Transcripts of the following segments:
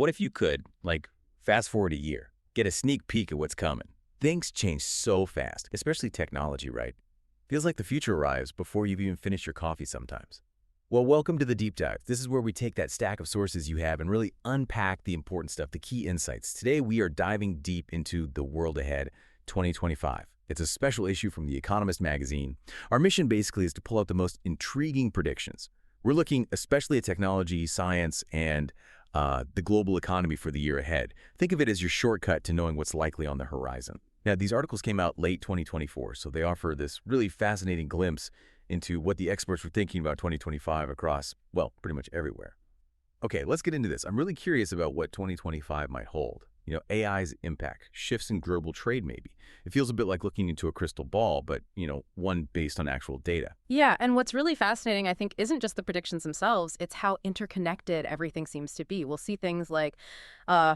What if you could, fast forward a year, get a sneak peek at what's coming? Things change so fast, especially technology, right? Feels like the future arrives before you've even finished your coffee sometimes. Well, welcome to the Deep Dive. This is where we take that stack of sources you have and really unpack the important stuff, the key insights. Today, we are diving deep into the world ahead, 2025. It's a special issue from The Economist magazine. Our mission basically is to pull out the most intriguing predictions. We're looking especially at technology, science, and the global economy for the year ahead. Think of it as your shortcut to knowing what's likely on the horizon. Now, these articles came out late 2024, so they offer this really fascinating glimpse into what the experts were thinking about 2025 across, well, pretty much everywhere. Okay, let's get into this. I'm really curious about what 2025 might hold. AI's impact, shifts in global trade maybe. It feels a bit like looking into a crystal ball, but, one based on actual data. Yeah, and what's really fascinating, I think, isn't just the predictions themselves, it's how interconnected everything seems to be. We'll see things like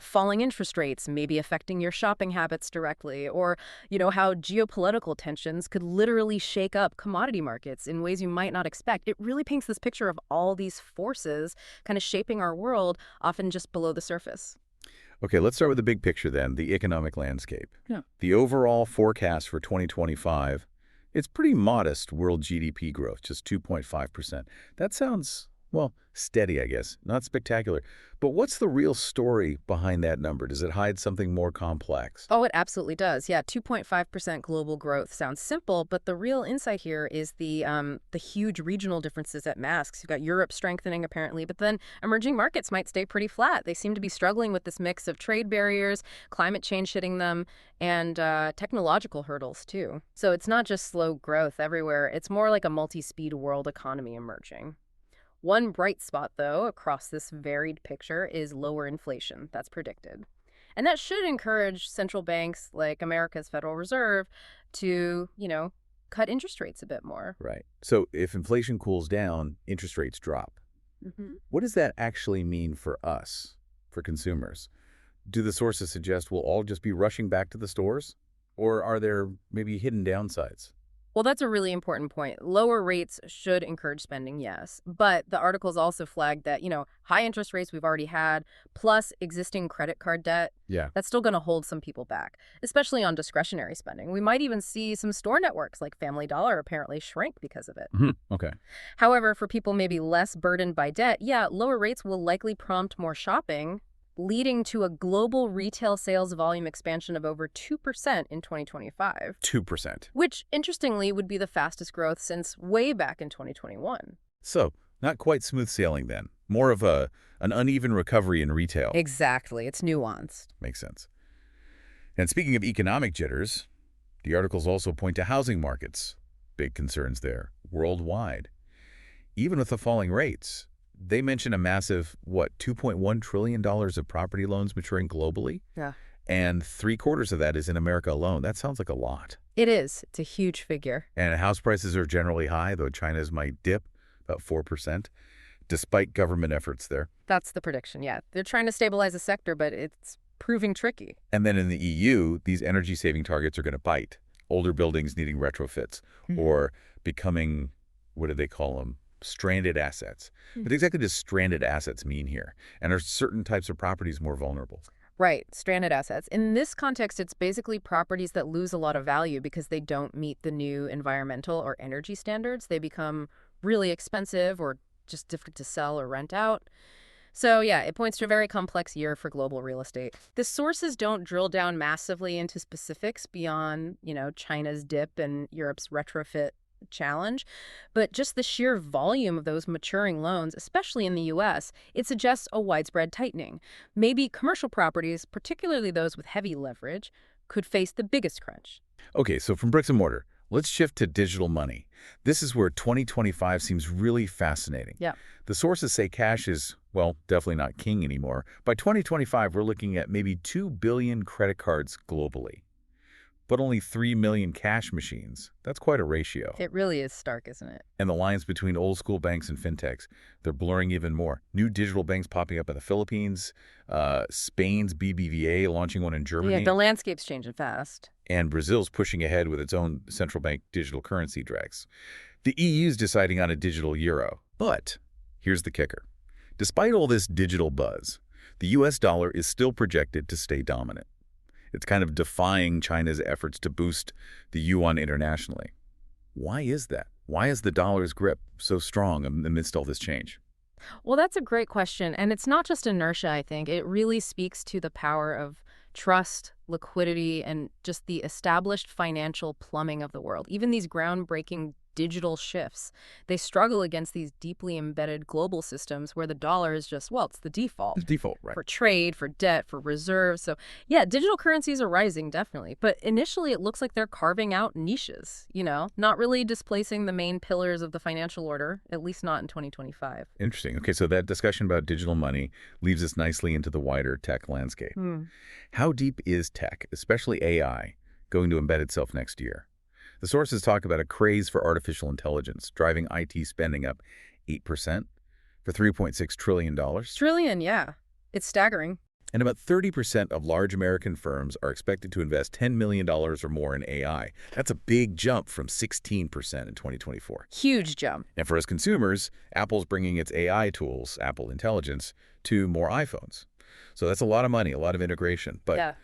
falling interest rates maybe affecting your shopping habits directly, or, how geopolitical tensions could literally shake up commodity markets in ways you might not expect. It really paints this picture of all these forces kind of shaping our world, often just below the surface. Okay, let's start with the big picture then, the economic landscape. Yeah. The overall forecast for 2025, it's pretty modest world GDP growth, just 2.5%. That sounds, well, steady, I guess, not spectacular. But what's the real story behind that number? Does it hide something more complex? Oh, it absolutely does. Yeah, 2.5% global growth sounds simple, but the real insight here is the huge regional differences at masks. You've got Europe strengthening apparently, but then emerging markets might stay pretty flat. They seem to be struggling with this mix of trade barriers, climate change hitting them, and technological hurdles too. So it's not just slow growth everywhere. It's more like a multi-speed world economy emerging. One bright spot, though, across this varied picture is lower inflation. That's predicted. And that should encourage central banks like America's Federal Reserve to, cut interest rates a bit more. Right. So if inflation cools down, interest rates drop. Mm-hmm. What does that actually mean for us, for consumers? Do the sources suggest we'll all just be rushing back to the stores? Or are there maybe hidden downsides? Well, that's a really important point. Lower rates should encourage spending, yes. But the articles also flagged that, high interest rates we've already had, plus existing credit card debt, that's still going to hold some people back, especially on discretionary spending. We might even see some store networks like Family Dollar apparently shrink because of it. Mm-hmm. Okay. However, for people maybe less burdened by debt, lower rates will likely prompt more shopping, leading to a global retail sales volume expansion of over 2% in 2025. 2%. Which, interestingly, would be the fastest growth since way back in 2021. So, not quite smooth sailing then. More of an uneven recovery in retail. Exactly. It's nuanced. Makes sense. And speaking of economic jitters, the articles also point to housing markets. Big concerns there, worldwide. Even with the falling rates, they mention a massive, $2.1 trillion of property loans maturing globally? Yeah. And 3/4 of that is in America alone. That sounds like a lot. It is. It's a huge figure. And house prices are generally high, though China's might dip about 4%, despite government efforts there. That's the prediction, yeah. They're trying to stabilize the sector, but it's proving tricky. And then in the EU, these energy-saving targets are going to bite. Older buildings needing retrofits or becoming, what do they call them? Stranded assets. What exactly does stranded assets mean here? And are certain types of properties more vulnerable? Right, stranded assets. In this context, it's basically properties that lose a lot of value because they don't meet the new environmental or energy standards. They become really expensive or just difficult to sell or rent out. So yeah, it points to a very complex year for global real estate. The sources don't drill down massively into specifics beyond, China's dip and Europe's retrofit challenge, but just the sheer volume of those maturing loans, especially in the U.S., it suggests a widespread tightening. Maybe commercial properties, particularly those with heavy leverage, could face the biggest crunch. Okay, so from bricks and mortar, let's shift to digital money. This is where 2025 seems really fascinating. Yeah. The sources say cash is, well, definitely not king anymore. By 2025, we're looking at maybe 2 billion credit cards globally, but only 3 million cash machines. That's quite a ratio. It really is stark, isn't it? And the lines between old school banks and fintechs, they're blurring even more. New digital banks popping up in the Philippines, Spain's BBVA launching one in Germany. Yeah, the landscape's changing fast. And Brazil's pushing ahead with its own central bank digital currency drex. The EU's deciding on a digital euro. But here's the kicker. Despite all this digital buzz, the U.S. dollar is still projected to stay dominant. It's kind of defying China's efforts to boost the yuan internationally. Why is that? Why is the dollar's grip so strong amidst all this change? Well, that's a great question. And it's not just inertia, I think. It really speaks to the power of trust, liquidity, and just the established financial plumbing of the world. Even these groundbreaking digital shifts, they struggle against these deeply embedded global systems where the dollar is just, well, it's the default. It's default, right? For trade, for debt, for reserves. So yeah, digital currencies are rising, definitely. But initially, it looks like they're carving out niches, not really displacing the main pillars of the financial order, at least not in 2025. Interesting. Okay, so that discussion about digital money leads us nicely into the wider tech landscape. How deep is tech, especially AI, going to embed itself next year? The sources talk about a craze for artificial intelligence, driving IT spending up 8% for $3.6 trillion. Trillion, yeah. It's staggering. And about 30% of large American firms are expected to invest $10 million or more in AI. That's a big jump from 16% in 2024. Huge jump. And for us consumers, Apple's bringing its AI tools, Apple Intelligence, to more iPhones. So that's a lot of money, a lot of integration. But yeah.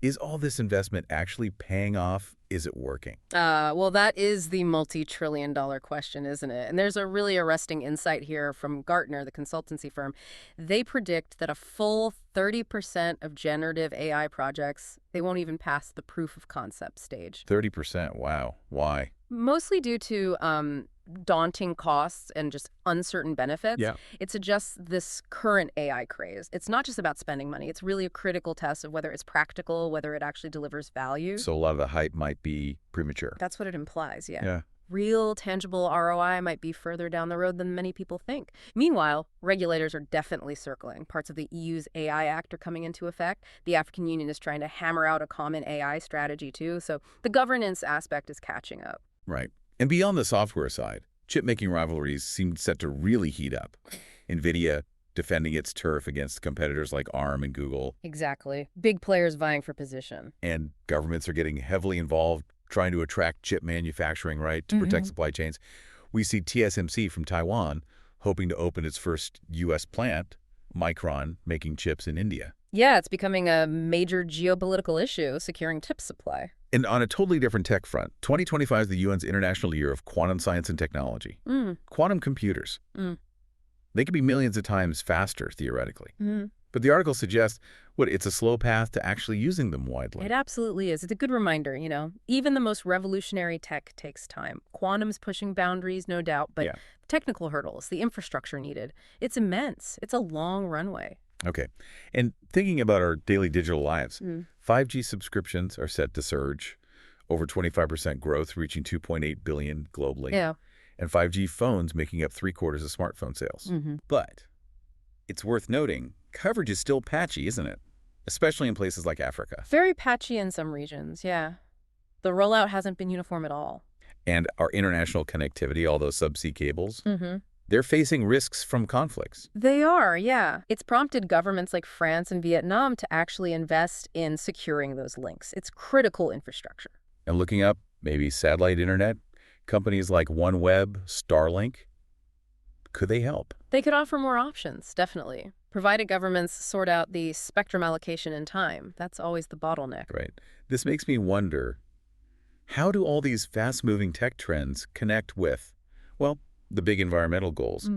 Is all this investment actually paying off? Is it working? Well, that is the multi-trillion-dollar question, isn't it? And there's a really arresting insight here from Gartner, the consultancy firm. They predict that a full 30% of generative AI projects, they won't even pass the proof of concept stage. 30%, wow. Why? Mostly due to daunting costs and just uncertain benefits. Yeah. It's just this current AI craze. It's not just about spending money. It's really a critical test of whether it's practical, whether it actually delivers value. So a lot of the hype might be premature. That's what it implies, yeah. Yeah. Real, tangible ROI might be further down the road than many people think. Meanwhile, regulators are definitely circling. Parts of the EU's AI Act are coming into effect. The African Union is trying to hammer out a common AI strategy, too. So the governance aspect is catching up. Right. And beyond the software side, chip-making rivalries seem set to really heat up. NVIDIA defending its turf against competitors like ARM and Google. Exactly. Big players vying for position. And governments are getting heavily involved, trying to attract chip manufacturing, right, to protect supply chains. We see TSMC from Taiwan hoping to open its first U.S. plant, Micron making chips in India. Yeah, it's becoming a major geopolitical issue, securing chip supply. And on a totally different tech front, 2025 is the UN's International Year of Quantum Science and Technology. Quantum computers. They could be millions of times faster, theoretically. But the article suggests, it's a slow path to actually using them widely. It absolutely is. It's a good reminder, Even the most revolutionary tech takes time. Quantum's pushing boundaries, no doubt, but technical hurdles, the infrastructure needed, it's immense. It's a long runway. Okay. And thinking about our daily digital lives, 5G subscriptions are set to surge, over 25% growth, reaching 2.8 billion globally. Yeah. And 5G phones making up 3/4 of smartphone sales. But it's worth noting, coverage is still patchy, isn't it? Especially in places like Africa. Very patchy in some regions, yeah. The rollout hasn't been uniform at all. And our international connectivity, all those subsea cables, they're facing risks from conflicts. They are, yeah. It's prompted governments like France and Vietnam to actually invest in securing those links. It's critical infrastructure. And looking up maybe satellite internet, companies like OneWeb, Starlink, could they help? They could offer more options, definitely, provided governments sort out the spectrum allocation in time. That's always the bottleneck. Right. This makes me wonder, how do all these fast-moving tech trends connect with, the big environmental goals,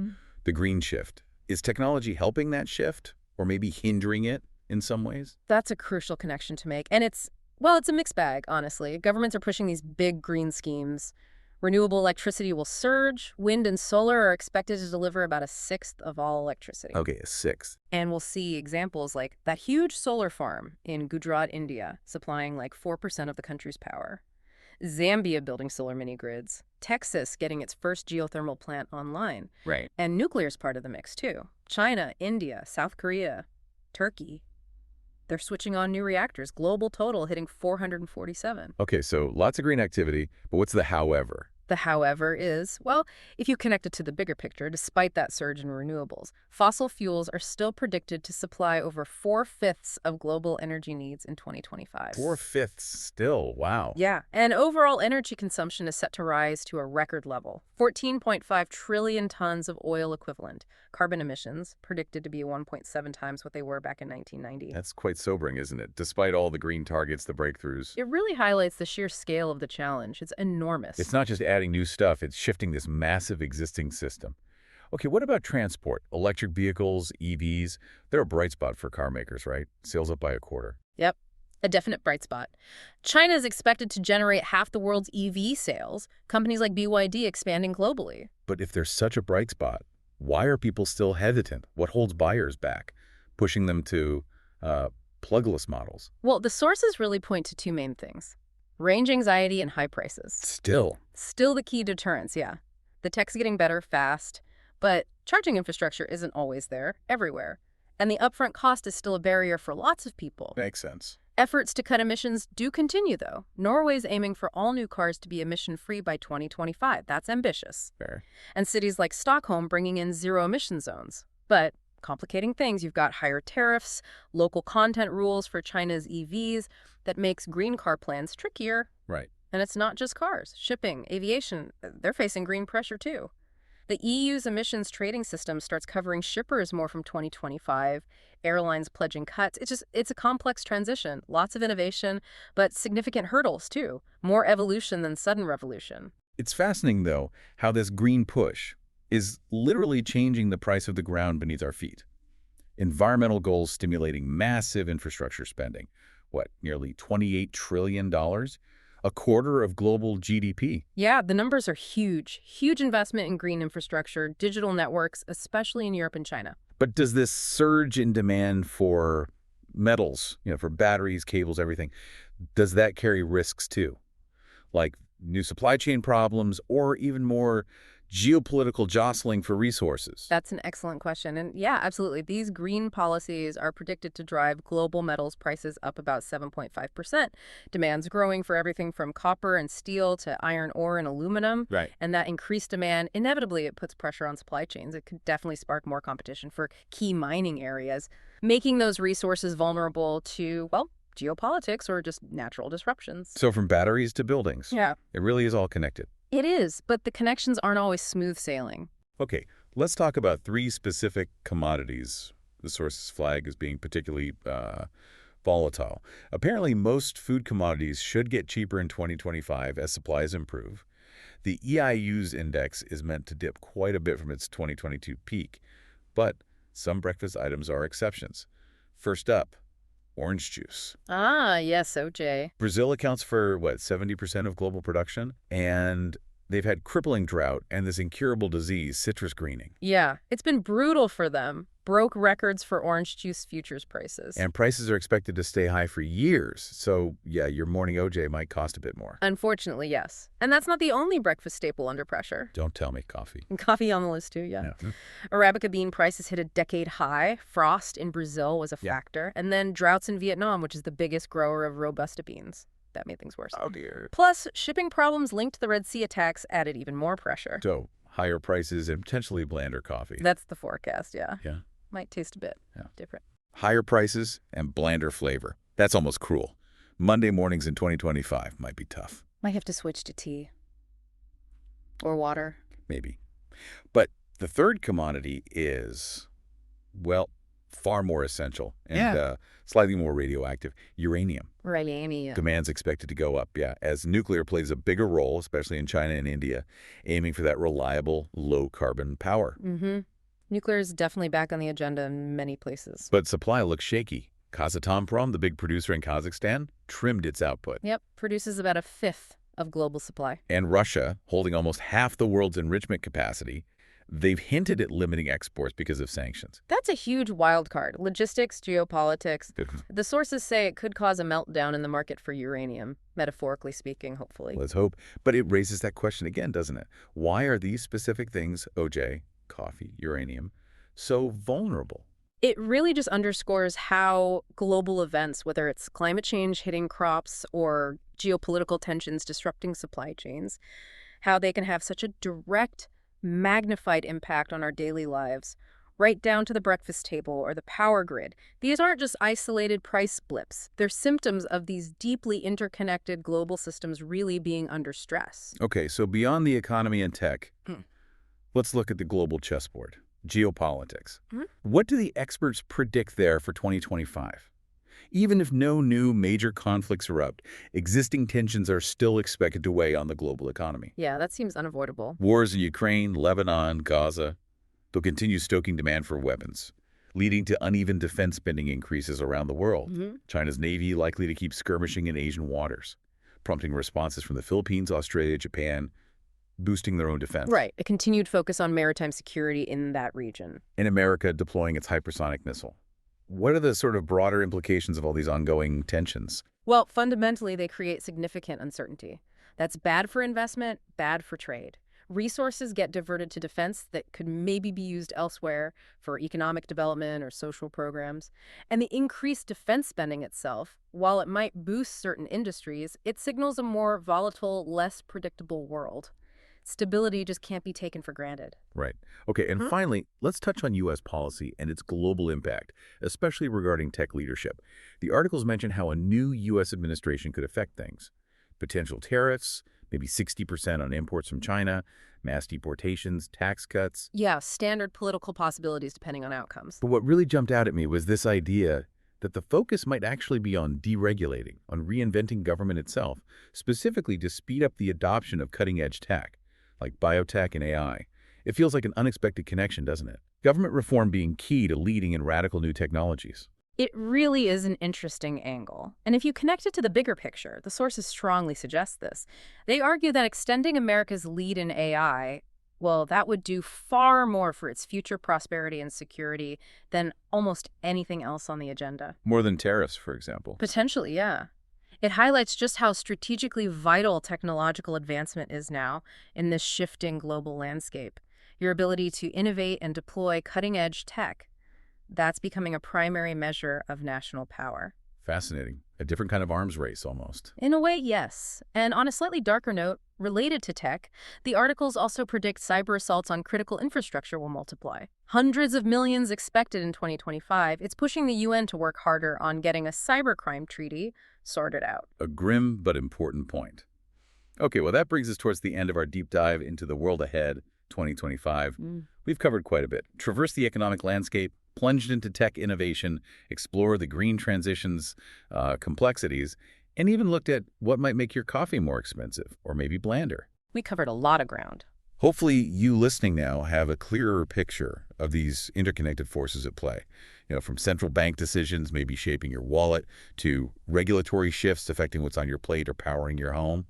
the green shift? Is technology helping that shift or maybe hindering it in some ways? That's a crucial connection to make. And it's a mixed bag, honestly. Governments are pushing these big green schemes. Renewable electricity will surge. Wind and solar are expected to deliver about 1/6 of all electricity. Okay, 1/6. And we'll see examples like that huge solar farm in Gujarat, India, supplying like 4% of the country's power. Zambia building solar mini-grids. Texas getting its first geothermal plant online. Right. And nuclear's part of the mix, too. China, India, South Korea, Turkey. They're switching on new reactors. Global total hitting 447. Okay, so lots of green activity, but what's the however? The however is, well, if you connect it to the bigger picture, despite that surge in renewables, fossil fuels are still predicted to supply over 4/5 of global energy needs in 2025. 4/5 still, wow. Yeah, and overall energy consumption is set to rise to a record level, 14.5 trillion tons of oil equivalent. Carbon emissions predicted to be 1.7 times what they were back in 1990. That's quite sobering, isn't it? Despite all the green targets, the breakthroughs. It really highlights the sheer scale of the challenge. It's enormous. It's not just adding new stuff, it's shifting this massive existing system. Okay, what about transport? Electric vehicles, EVs, they're a bright spot for car makers, right? Sales up by a quarter. Yep, a definite bright spot. China is expected to generate half the world's EV sales, companies like BYD expanding globally. But if there's such a bright spot, why are people still hesitant? What holds buyers back, pushing them to plugless models? Well, the sources really point to two main things: range anxiety and high prices. Still Still the key deterrents, yeah. The tech's getting better fast, but charging infrastructure isn't always there, everywhere. And the upfront cost is still a barrier for lots of people. makes sense. Efforts to cut emissions do continue, though. Norway's aiming for all new cars to be emission-free by 2025. That's ambitious. Fair. And cities like Stockholm bringing in zero-emission zones. But complicating things, you've got higher tariffs, local content rules for China's EVs that makes green car plans trickier. Right. And it's not just cars. Shipping, aviation, they're facing green pressure too. The EU's emissions trading system starts covering shippers more from 2025, airlines pledging cuts. It's a complex transition, lots of innovation, but significant hurdles too. More evolution than sudden revolution. It's fascinating, though, how this green push is literally changing the price of the ground beneath our feet. Environmental goals stimulating massive infrastructure spending. What, nearly $28 trillion? A quarter of global GDP. Yeah, the numbers are huge. Huge investment in green infrastructure, digital networks, especially in Europe and China. But does this surge in demand for metals, for batteries, cables, everything, does that carry risks too? Like new supply chain problems or even more geopolitical jostling for resources? That's an excellent question. And yeah, absolutely. These green policies are predicted to drive global metals prices up about 7.5%. Demand's growing for everything from copper and steel to iron ore and aluminum. Right. And that increased demand, inevitably, it puts pressure on supply chains. It could definitely spark more competition for key mining areas, making those resources vulnerable to, well, geopolitics or just natural disruptions. So from batteries to buildings. Yeah. It really is all connected. It is, but the connections aren't always smooth sailing. Okay, let's talk about three specific commodities the sources flag as being particularly volatile. Apparently, most food commodities should get cheaper in 2025 as supplies improve. The EIU's index is meant to dip quite a bit from its 2022 peak, but some breakfast items are exceptions. First up, orange juice. Ah, yes, OJ. Brazil accounts for, 70% of global production? And they've had crippling drought and this incurable disease, citrus greening. Yeah, it's been brutal for them. Broke records for orange juice futures prices. And prices are expected to stay high for years. So, yeah, your morning OJ might cost a bit more. Unfortunately, yes. And that's not the only breakfast staple under pressure. Don't tell me coffee. Coffee on the list too, yeah. Arabica bean prices hit a decade high. Frost in Brazil was a factor. And then droughts in Vietnam, which is the biggest grower of Robusta beans. That made things worse. Oh, dear. Plus, shipping problems linked to the Red Sea attacks added even more pressure. So, higher prices and potentially blander coffee. That's the forecast, yeah. Yeah. Might taste a bit different. Higher prices and blander flavor. That's almost cruel. Monday mornings in 2025 might be tough. Might have to switch to tea. Or water. Maybe. But the third commodity is, far more essential and slightly more radioactive. Uranium. Uranium. Demand's expected to go up, as nuclear plays a bigger role, especially in China and India, aiming for that reliable, low-carbon power. Mm-hmm. Nuclear is definitely back on the agenda in many places. But supply looks shaky. Kazatomprom, the big producer in Kazakhstan, trimmed its output. Yep, produces about 1/5 of global supply. And Russia, holding almost half the world's enrichment capacity, they've hinted at limiting exports because of sanctions. That's a huge wild card. Logistics, geopolitics. The sources say it could cause a meltdown in the market for uranium, metaphorically speaking, hopefully. Let's hope. But it raises that question again, doesn't it? Why are these specific things, OJ, coffee, uranium, so vulnerable? It really just underscores how global events, whether it's climate change hitting crops or geopolitical tensions disrupting supply chains, how they can have such a direct, magnified impact on our daily lives, right down to the breakfast table or the power grid. These aren't just isolated price blips. They're symptoms of these deeply interconnected global systems really being under stress. Okay, so beyond the economy and tech, let's look at the global chessboard, geopolitics. What do the experts predict there for 2025? Even if no new major conflicts erupt, existing tensions are still expected to weigh on the global economy. Yeah, that seems unavoidable. Wars in Ukraine, Lebanon, Gaza, they'll continue stoking demand for weapons, leading to uneven defense spending increases around the world. China's Navy likely to keep skirmishing in Asian waters, prompting responses from the Philippines, Australia, Japan, boosting their own defense. Right, a continued focus on maritime security in that region. In America, deploying its hypersonic missile. What are the sort of broader implications of all these ongoing tensions? Well, fundamentally, they create significant uncertainty. That's bad for investment, bad for trade. Resources get diverted to defense that could maybe be used elsewhere for economic development or social programs. And the increased defense spending itself, while it might boost certain industries, it signals a more volatile, less predictable world. Stability just can't be taken for granted. Right. Okay, and finally, let's touch on U.S. policy and its global impact, especially regarding tech leadership. The articles mention how a new U.S. administration could affect things. Potential tariffs, maybe 60% on imports from China, mass deportations, tax cuts. Yeah, standard political possibilities depending on outcomes. But what really jumped out at me was this idea that the focus might actually be on deregulating, on reinventing government itself, specifically to speed up the adoption of cutting-edge tech, like biotech and AI. It feels like an unexpected connection, doesn't it? Government reform being key to leading in radical new technologies. It really is an interesting angle. And if you connect it to the bigger picture, the sources strongly suggest this. They argue that extending America's lead in AI, well, that would do far more for its future prosperity and security than almost anything else on the agenda. More than tariffs, for example. Potentially, yeah. It highlights just how strategically vital technological advancement is now in this shifting global landscape. Your ability to innovate and deploy cutting-edge tech, that's becoming a primary measure of national power. Fascinating. A different kind of arms race, almost. In a way, yes. And on a slightly darker note, related to tech, the articles also predict cyber assaults on critical infrastructure will multiply. Hundreds of millions expected in 2025. It's pushing the UN to work harder on getting a cybercrime treaty sorted out. A grim but important point. Okay, well, that brings us towards the end of our deep dive into the world ahead, 2025. We've covered quite a bit. Traversed the economic landscape, plunged into tech innovation, explored the green transition's complexities, and even looked at what might make your coffee more expensive or maybe blander. We covered a lot of ground. Hopefully, you listening now have a clearer picture of these interconnected forces at play. You know, from central bank decisions maybe shaping your wallet to regulatory shifts affecting what's on your plate or powering your home.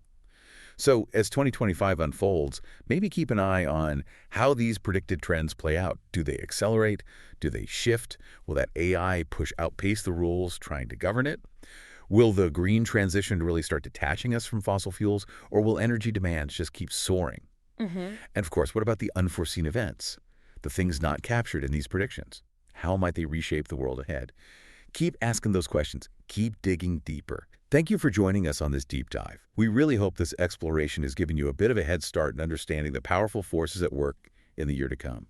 So as 2025 unfolds, maybe keep an eye on how these predicted trends play out. Do they accelerate? Do they shift? Will that AI outpace the rules trying to govern it? Will the green transition really start detaching us from fossil fuels, or will energy demands just keep soaring? And of course, what about the unforeseen events? The things not captured in these predictions? How might they reshape the world ahead? Keep asking those questions. Keep digging deeper. Thank you for joining us on this deep dive. We really hope this exploration has given you a bit of a head start in understanding the powerful forces at work in the year to come.